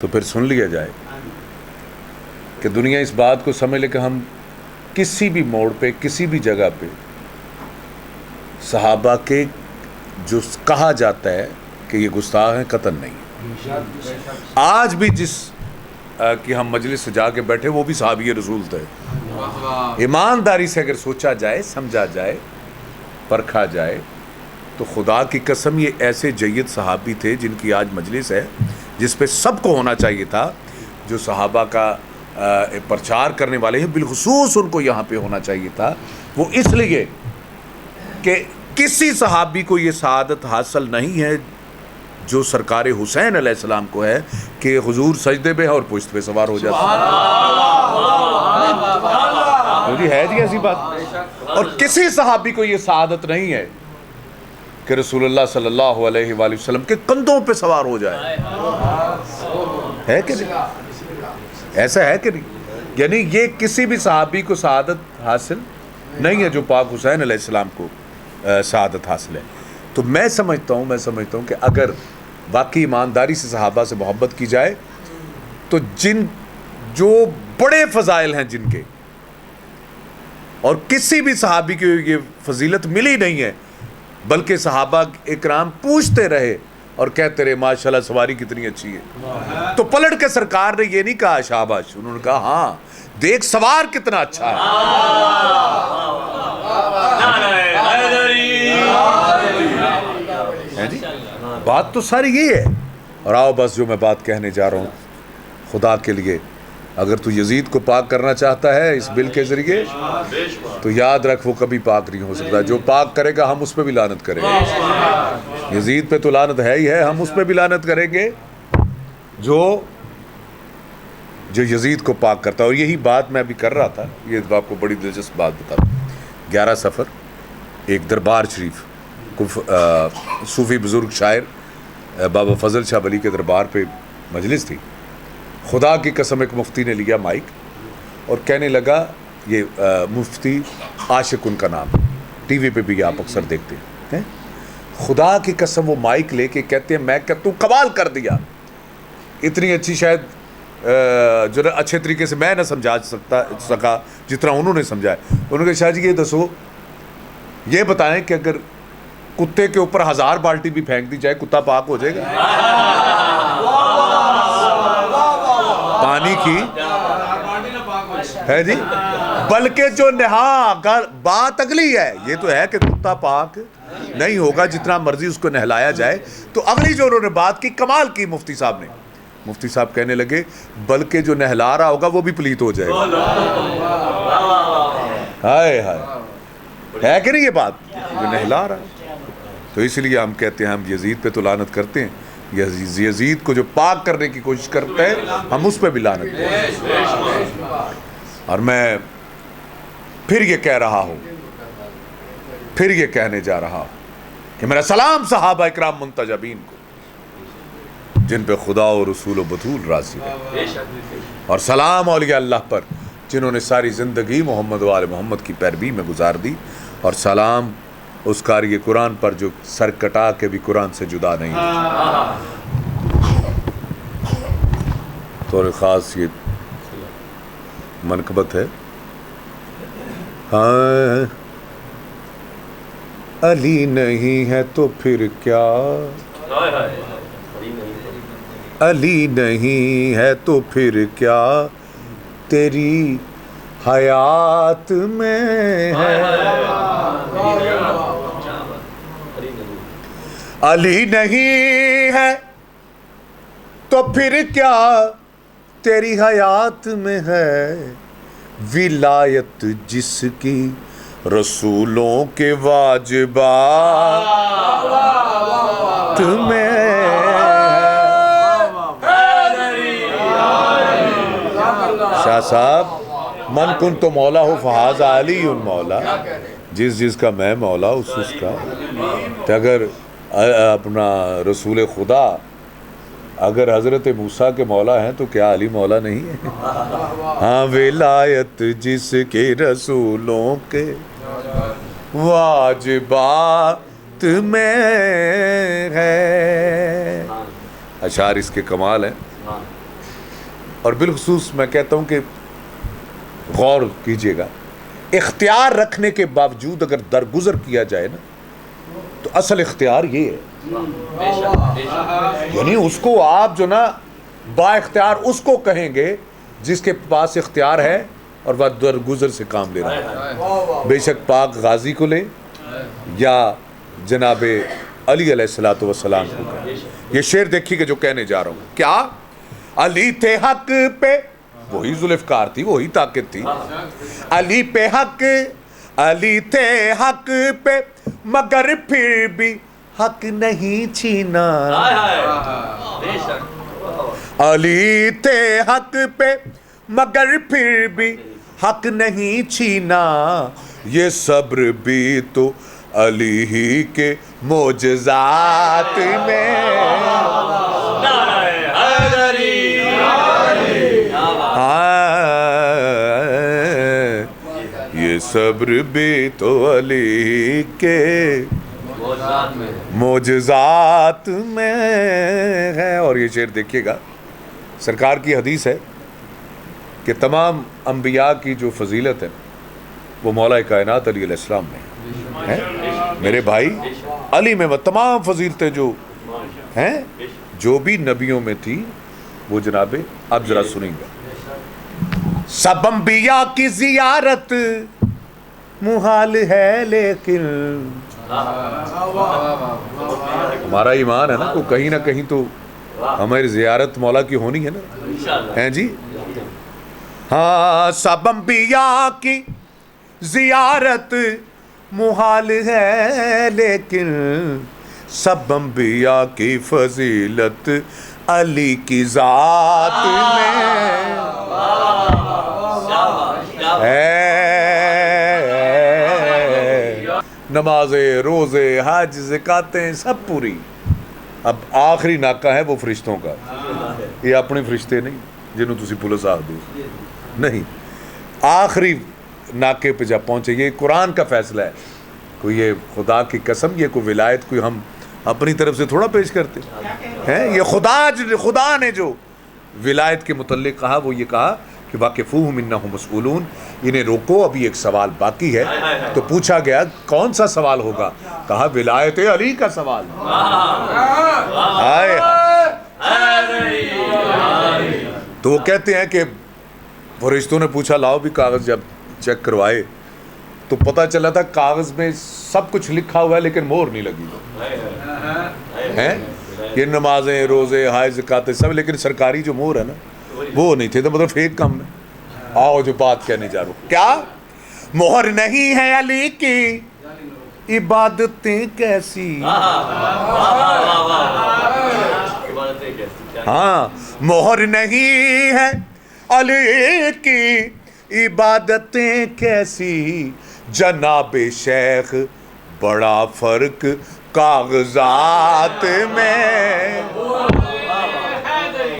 تو پھر سن لیا جائے کہ دنیا اس بات کو سمجھ لے کہ ہم کسی بھی موڑ پہ کسی بھی جگہ پہ صحابہ کے جو کہا جاتا ہے کہ یہ گستاخ ہیں قطعاً نہیں. آج بھی جس کی ہم مجلس سے جا کے بیٹھے وہ بھی صحابی رسول تھے. ایمانداری سے اگر سوچا جائے سمجھا جائے پرکھا جائے تو خدا کی قسم یہ ایسے جید صحابی تھے جن کی آج مجلس ہے جس پہ سب کو ہونا چاہیے تھا. جو صحابہ کا پرچار کرنے والے ہیں بالخصوص ان کو یہاں پہ ہونا چاہیے تھا. وہ اس لیے کہ کسی صحابی کو یہ سعادت حاصل نہیں ہے جو سرکار حسین علیہ السلام کو ہے کہ حضور سجدے پہ اور پشت پہ سوار ہو جاتا ہے جی ایسی بات. اور کسی صحابی کو یہ سعادت نہیں ہے کہ رسول اللہ صلی اللہ علیہ وآلہ وسلم کے کندھوں پہ سوار ہو جائے. ہے کہ نہیں؟ ایسا ہے کہ نہیں؟ یعنی یہ کسی بھی صحابی کو سعادت حاصل نہیں ہے جو پاک حسین علیہ السلام کو سعادت حاصل ہے. تو میں سمجھتا ہوں کہ اگر واقعی ایمانداری سے صحابہ سے محبت کی جائے تو جو بڑے فضائل ہیں جن کے اور کسی بھی صحابی کی یہ فضیلت ملی نہیں ہے بلکہ صحابہ اکرام پوچھتے رہے اور کہتے رہے ماشاءاللہ سواری کتنی اچھی ہے. تو پلٹ کے سرکار نے یہ نہیں کہا شاباش, انہوں نے کہا ہاں دیکھ سوار کتنا اچھا ہے جی. بات تو ساری یہ ہے. اور آؤ بس جو میں بات کہنے جا رہا ہوں خدا کے لیے اگر تو یزید کو پاک کرنا چاہتا ہے اس بل کے ذریعے تو یاد رکھ وہ کبھی پاک نہیں ہو سکتا. جو پاک کرے گا ہم اس پہ بھی لعنت کریں گے. یزید پہ تو لعنت ہے ہی ہے, ہم اس پہ بھی لعنت کریں گے جو یزید کو پاک کرتا ہے. اور یہی بات میں ابھی کر رہا تھا. یہ آپ کو بڑی دلچسپ بات بتا دوں. 11 صفر ایک دربار شریف صوفی بزرگ شاعر بابا فضل شاہ ولی کے دربار پہ مجلس تھی. خدا کی قسم ایک مفتی نے لیا مائک اور کہنے لگا, یہ مفتی عاشق ان کا نام, ٹی وی پہ بھی آپ اکثر دیکھتے ہیں. خدا کی قسم وہ مائک لے کے کہتے ہیں میں کہتا ہوں کمال کر دیا. اتنی اچھی شاید جو اچھے طریقے سے میں نہ سمجھا سکا جتنا انہوں نے سمجھایا. انہوں نے کہا شاہ جی یہ دسو, یہ بتائیں کہ اگر کتے کے اوپر 1000 بالٹی بھی پھینک دی جائے کتا پاک ہو جائے گا؟ پانی کی ہے جی, بلکہ جو بات اگلی ہے. یہ تو ہے کہ کتا پاک نہیں ہوگا جتنا مرضی اس کو نہلایا جائے. تو اگلی جو انہوں نے بات کی کمال کی مفتی صاحب نے. مفتی صاحب کہنے لگے بلکہ جو نہلا رہا ہوگا وہ بھی پلیت ہو جائے گا. ہائے ہائے, ہے کہ نہیں یہ بات, جو نہلا رہا ہے. تو اس لیے ہم کہتے ہیں ہم یزید پہ تو لعنت کرتے ہیں, یزید کو جو پاک کرنے کی کوشش کرتے ہیں ہم اس پہ بھی لعنت کرتے ہیں. اور میں پھر یہ کہہ رہا ہوں, پھر یہ کہنے جا رہا ہوں کہ میرا سلام صحابہ اکرام منتجبین کو جن پہ خدا و رسول و بطول راضی ہے, اور سلام اولیاء اللہ پر جنہوں نے ساری زندگی محمد و آل محمد کی پیروی میں گزار دی, اور سلام اس قاری قرآن پر جو سر کٹا کے بھی قرآن سے جدا نہیں ہے. طور خاص یہ منقبت ہے. ہاں علی نہیں ہے تو پھر کیا, علی نہیں ہے تو پھر کیا تیری حیات میں ہے. علی نہیں ہے تو پھر کیا تیری حیات میں ہے, ولایت جس کی رسولوں کے واجبات میں ہے. شاہ صاحب من کن تو مولا ہو فہذا علی مولا, جس کا میں مولا اس کا. تو اگر اپنا رسول خدا اگر حضرت موسیٰ کے مولا ہیں تو کیا علی مولا نہیں ہے؟ ہاں ولایت جس کے رسولوں کے واجبات میں ہے. اشعار اس کے کمال ہیں. اور بالخصوص میں کہتا ہوں کہ غور کیجئے گا، اختیار رکھنے کے باوجود اگر درگزر کیا جائے نا تو اصل اختیار یہ ہے، یعنی اس کو آپ جو نا با اختیار اس کو کہیں گے جس کے پاس اختیار ہے اور وہ درگزر سے کام لے رہا ہے، بے شک پاک غازی کو لیں یا جناب علی علیہ الصلوۃ والسلام کو۔ یہ شعر دیکھیے کہ جو کہنے جا رہا ہوں، کیا علی تھے حق پہ، وہی ذوالفقار تھی، وہی طاقت تھی، علی پہ حق، علی تھے حق پہ مگر پھر بھی حق نہیں چھینا، علی تھے حق پہ مگر پھر بھی حق نہیں چھینا، یہ صبر بھی تو علی ہی کے معجزات میں، یہ صبر بھی تو علی کے معجزات میں ہے۔ اور یہ شعر دیکھیے گا، سرکار کی حدیث ہے کہ تمام انبیاء کی جو فضیلت ہے وہ مولا کائنات علی علیہ السلام میں ہے۔ میرے بھائی علی میں وہ تمام فضیلتیں جو ہیں جو بھی نبیوں میں تھی وہ جناب آپ ذرا سنیں گے۔ سب انبیاء کی زیارت محال ہے لیکن، ہمارا ایمان ہے نا کہ کہیں نہ کہیں تو ہماری زیارت مولا کی ہونی ہے نا، ہیں جی؟ ہاں، سب انبیاء کی زیارت محال ہے لیکن سب انبیاء کی فضیلت علی کی ذات میں ہے۔ نمازیں، روزے، حج، زکاتیں سب پوری، اب آخری ناکہ ہے وہ فرشتوں کا، یہ اپنے فرشتے نہیں جنہوں تسی پولیس آخ دو، نہیں، آخری ناکے پہ جب پہنچے، یہ قرآن کا فیصلہ ہے، کوئی یہ خدا کی قسم، یہ کوئی ولایت کوئی ہم اپنی طرف سے تھوڑا پیش کرتے ہیں، یہ خدا نے جو ولایت کے متعلق کہا وہ یہ کہا کہ واقفوہم انہم مسئولون، انہیں روکو ابھی ایک سوال باقی ہے۔ تو پوچھا گیا کون سا سوال ہوگا؟ کہا ولایت علی کا سوال۔ تو وہ کہتے ہیں کہ فرشتوں نے پوچھا لاؤ بھی کاغذ، جب چیک کروائے تو پتہ چلا تھا کاغذ میں سب کچھ لکھا ہوا ہے لیکن مہر نہیں لگی ہے، یہ نمازیں، روزے، حج، زکاتیں سب، لیکن سرکاری جو مہر ہے نا وہ نہیں تھے، تو مطلب فیک کام ہے۔ آؤ جو بات کہنے جا رہا ہوں، کیا مہر نہیں ہے علی کی عبادتیں کیسی، ہاں مہر نہیں ہے علی کی عبادتیں کیسی، جناب شیخ بڑا فرق کاغذات میں